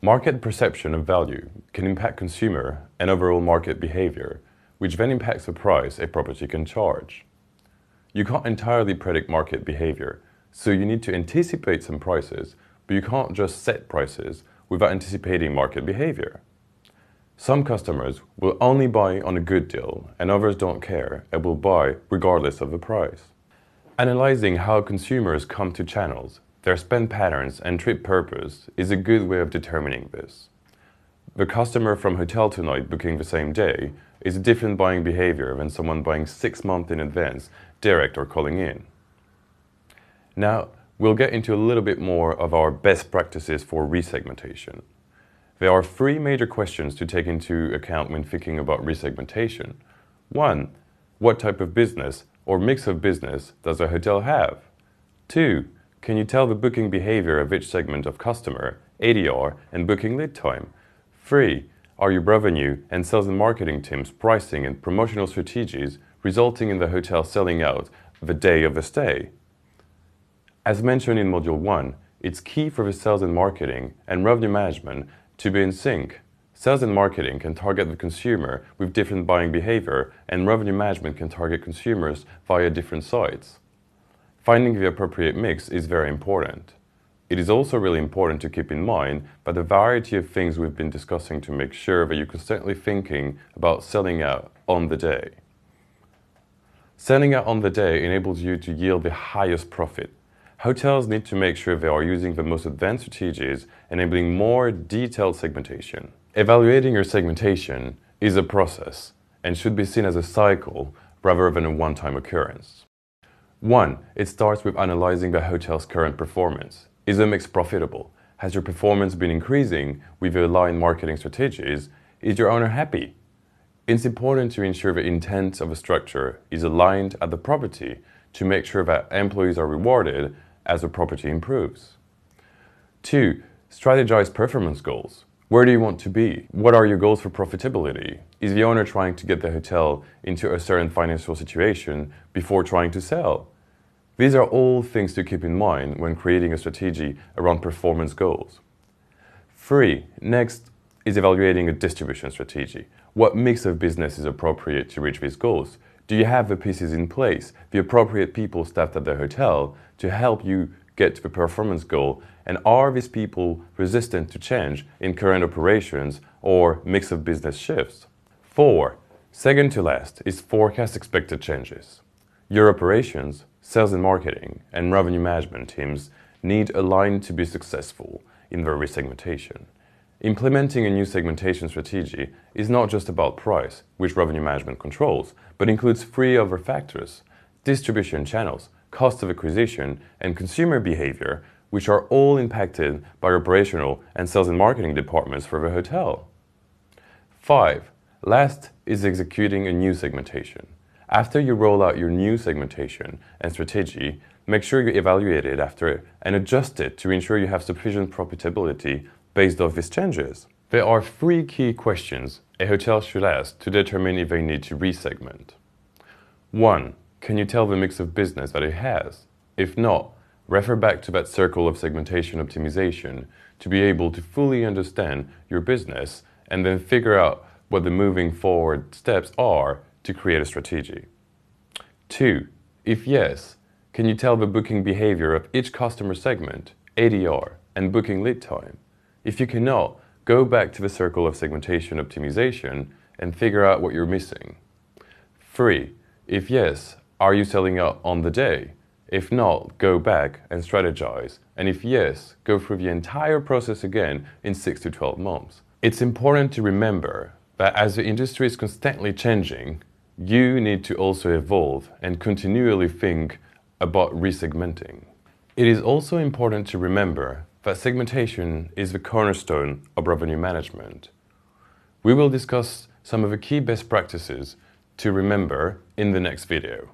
Market perception of value can impact consumer and overall market behavior, which then impacts the price a property can charge. You can't entirely predict market behavior, so you need to anticipate some prices, but you can't just set prices without anticipating market behavior. Some customers will only buy on a good deal, and others don't care and will buy regardless of the price. Analyzing how consumers come to channels, their spend patterns and trip purpose is a good way of determining this. The customer from hotel tonight booking the same day is a different buying behavior than someone buying 6 months in advance, direct or calling in. Now, we'll get into a little bit more of our best practices for resegmentation. There are 3 major questions to take into account when thinking about resegmentation. 1. What type of business or mix of business does a hotel have? 2. Can you tell the booking behavior of each segment of customer, ADR, and booking lead time? 3. Are your revenue and sales and marketing teams' pricing and promotional strategies resulting in the hotel selling out the day of the stay? As mentioned in Module 1, it's key for the sales and marketing and revenue management to be in sync. Sales and marketing can target the consumer with different buying behavior, and revenue management can target consumers via different sites. Finding the appropriate mix is very important. It is also really important to keep in mind that the variety of things we've been discussing to make sure that you're constantly thinking about selling out on the day. Selling out on the day enables you to yield the highest profit. Hotels need to make sure they are using the most advanced strategies, enabling more detailed segmentation. Evaluating your segmentation is a process and should be seen as a cycle rather than a one-time occurrence. 1. It starts with analyzing the hotel's current performance. Is the mix profitable? Has your performance been increasing with your aligned marketing strategies? Is your owner happy? It's important to ensure the intent of a structure is aligned at the property to make sure that employees are rewarded as the property improves. 2. Strategize performance goals. Where do you want to be? What are your goals for profitability? Is the owner trying to get the hotel into a certain financial situation before trying to sell? These are all things to keep in mind when creating a strategy around performance goals. 3. Next is evaluating a distribution strategy. What mix of business is appropriate to reach these goals? Do you have the pieces in place, the appropriate people staffed at the hotel to help you get to the performance goal? And are these people resistant to change in current operations or mix of business shifts? 4. Second to last is forecast expected changes. Your operations, sales and marketing, and revenue management teams need aligned to be successful in their resegmentation. Implementing a new segmentation strategy is not just about price, which revenue management controls, but includes 3 other factors: distribution channels, cost of acquisition, and consumer behavior, which are all impacted by operational and sales and marketing departments for the hotel. 5. Last is executing a new segmentation. After you roll out your new segmentation and strategy, make sure you evaluate it after and adjust it to ensure you have sufficient profitability based off these changes. There are 3 key questions a hotel should ask to determine if they need to resegment. 1. Can you tell the mix of business that it has? If not, refer back to that circle of segmentation optimization to be able to fully understand your business and then figure out what the moving forward steps are to create a strategy. 2. If yes, can you tell the booking behavior of each customer segment, ADR, and booking lead time? If you cannot, go back to the circle of segmentation optimization and figure out what you're missing. 3. If yes, are you selling out on the day? If not, go back and strategize. And if yes, go through the entire process again in 6 to 12 months. It's important to remember that as the industry is constantly changing, you need to also evolve and continually think about resegmenting. It is also important to remember that segmentation is the cornerstone of revenue management. We will discuss some of the key best practices to remember in the next video.